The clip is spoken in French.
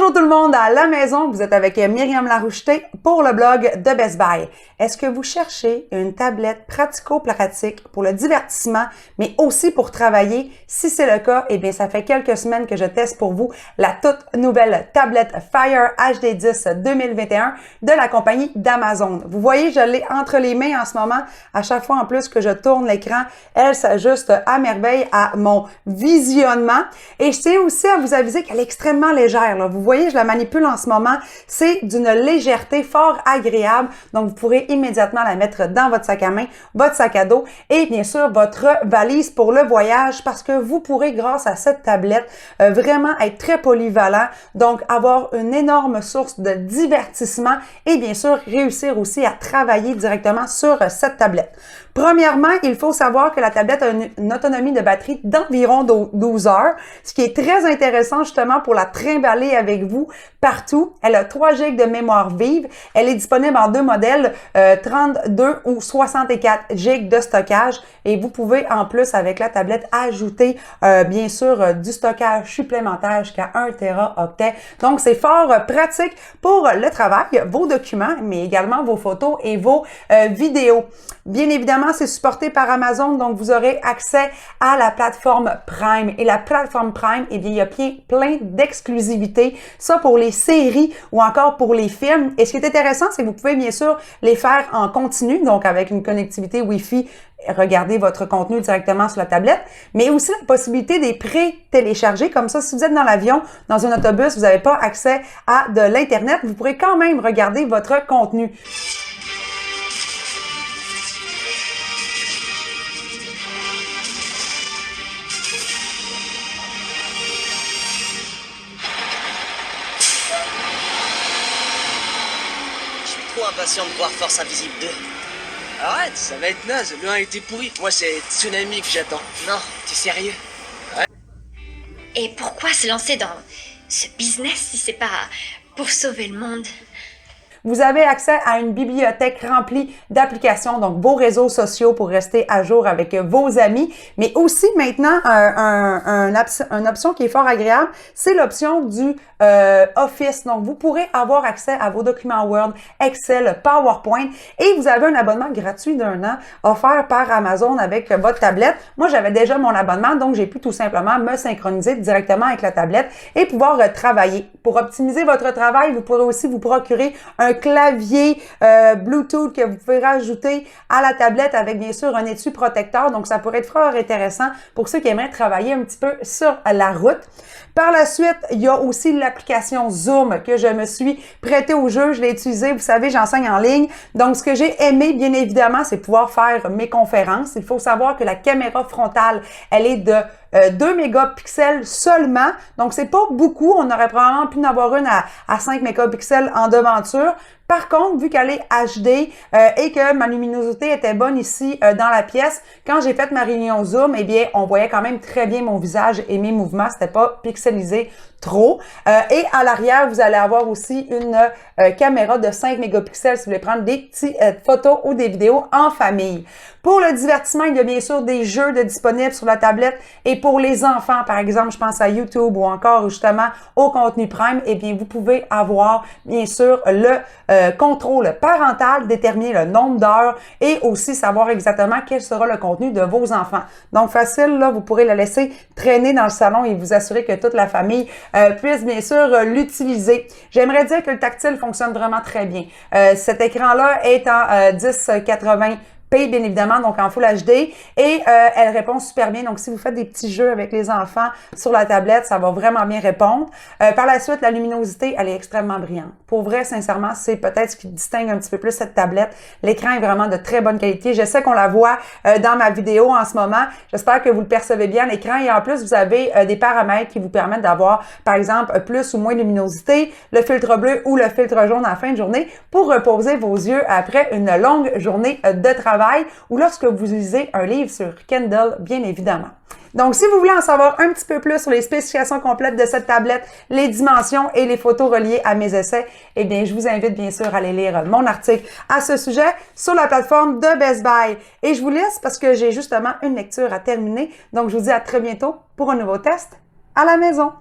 Bonjour tout le monde à la maison, vous êtes avec Myriam Laroucheté pour le blog de Best Buy. Est-ce que vous cherchez une tablette pratico-pratique pour le divertissement, mais aussi pour travailler? Si c'est le cas, eh bien ça fait quelques semaines que je teste pour vous la toute nouvelle tablette Fire HD10 2021 de la compagnie d'Amazon. Vous voyez, je l'ai entre les mains en ce moment. À chaque fois en plus que je tourne l'écran, elle s'ajuste à merveille à mon visionnement. Et je tiens aussi à vous aviser qu'elle est extrêmement légère, là. Vous voyez, je la manipule en ce moment. C'est d'une légèreté fort agréable. Donc, vous pourrez immédiatement la mettre dans votre sac à main, votre sac à dos et bien sûr, votre valise pour le voyage parce que vous pourrez, grâce à cette tablette, vraiment être très polyvalent. Donc, avoir une énorme source de divertissement et bien sûr, réussir aussi à travailler directement sur cette tablette. Premièrement, il faut savoir que la tablette a une autonomie de batterie d'environ 12 heures, ce qui est très intéressant justement pour la trimballer avec vous partout. Elle a 3 GB de mémoire vive. Elle est disponible en deux modèles, 32 ou 64 GB de stockage. Et vous pouvez en plus avec la tablette ajouter bien sûr du stockage supplémentaire jusqu'à 1 Teraoctet. Donc c'est fort pratique pour le travail, vos documents, mais également vos photos et vos vidéos. Bien évidemment, c'est supporté par Amazon, donc vous aurez accès à la plateforme Prime. Et la plateforme Prime, eh bien, il y a plein d'exclusivités, ça pour les séries ou encore pour les films. Et ce qui est intéressant, c'est que vous pouvez bien sûr les faire en continu, donc avec une connectivité Wi-Fi, regarder votre contenu directement sur la tablette, mais aussi la possibilité des pré-télécharger. Comme ça, si vous êtes dans l'avion, dans un autobus, vous n'avez pas accès à de l'Internet, vous pourrez quand même regarder votre contenu. Trop impatient de voir Force Invisible 2. Arrête, ça va être naze, le 1 était pourri. Moi, c'est Tsunami que j'attends. Non, t'es sérieux? Ouais. Et pourquoi se lancer dans ce business si c'est pas pour sauver le monde? Vous avez accès à une bibliothèque remplie d'applications, donc vos réseaux sociaux pour rester à jour avec vos amis, mais aussi maintenant une option qui est fort agréable, c'est l'option du Office. Donc, vous pourrez avoir accès à vos documents Word, Excel, PowerPoint et vous avez un abonnement gratuit d'1 an offert par Amazon avec votre tablette. Moi, j'avais déjà mon abonnement, donc j'ai pu tout simplement me synchroniser directement avec la tablette et pouvoir travailler. Pour optimiser votre travail, vous pourrez aussi vous procurer un clavier Bluetooth que vous pouvez rajouter à la tablette avec bien sûr un étui protecteur. Donc, ça pourrait être fort intéressant pour ceux qui aimeraient travailler un petit peu sur la route. Par la suite, il y a aussi l'application Zoom que je me suis prêtée au jeu. Je l'ai utilisée, vous savez, j'enseigne en ligne. Donc, ce que j'ai aimé, bien évidemment, c'est pouvoir faire mes conférences. Il faut savoir que la caméra frontale, elle est de 2 mégapixels seulement. Donc, c'est pas beaucoup. On aurait probablement pu en avoir une à 5 mégapixels en devanture. Par contre, vu qu'elle est HD et que ma luminosité était bonne ici dans la pièce, quand j'ai fait ma réunion Zoom, eh bien, on voyait quand même très bien mon visage et mes mouvements. C'était pas pixelisé trop. Et à l'arrière, vous allez avoir aussi une caméra de 5 mégapixels si vous voulez prendre des petites photos ou des vidéos en famille. Pour le divertissement, il y a bien sûr des jeux disponibles sur la tablette et pour les enfants, par exemple, je pense à YouTube ou encore justement au contenu Prime, eh bien, vous pouvez avoir bien sûr le contrôle parental, déterminer le nombre d'heures et aussi savoir exactement quel sera le contenu de vos enfants. Donc, facile, là, vous pourrez le laisser traîner dans le salon et vous assurer que toute la famille puisse bien sûr l'utiliser. J'aimerais dire que le tactile fonctionne vraiment très bien. Cet écran-là est en 1080p, bien évidemment, donc en Full HD, et elle répond super bien. Donc, si vous faites des petits jeux avec les enfants sur la tablette, ça va vraiment bien répondre. Par la suite, la luminosité, elle est extrêmement brillante. Pour vrai, sincèrement, c'est peut-être ce qui distingue un petit peu plus cette tablette. L'écran est vraiment de très bonne qualité. Je sais qu'on la voit dans ma vidéo en ce moment. J'espère que vous le percevez bien, l'écran. Et en plus, vous avez des paramètres qui vous permettent d'avoir, par exemple, plus ou moins de luminosité, le filtre bleu ou le filtre jaune en fin de journée pour reposer vos yeux après une longue journée de travail ou lorsque vous lisez un livre sur Kindle, bien évidemment. Donc, si vous voulez en savoir un petit peu plus sur les spécifications complètes de cette tablette, les dimensions et les photos reliées à mes essais, eh bien, je vous invite bien sûr à aller lire mon article à ce sujet sur la plateforme de Best Buy. Et je vous laisse parce que j'ai justement une lecture à terminer. Donc, je vous dis à très bientôt pour un nouveau test à la maison.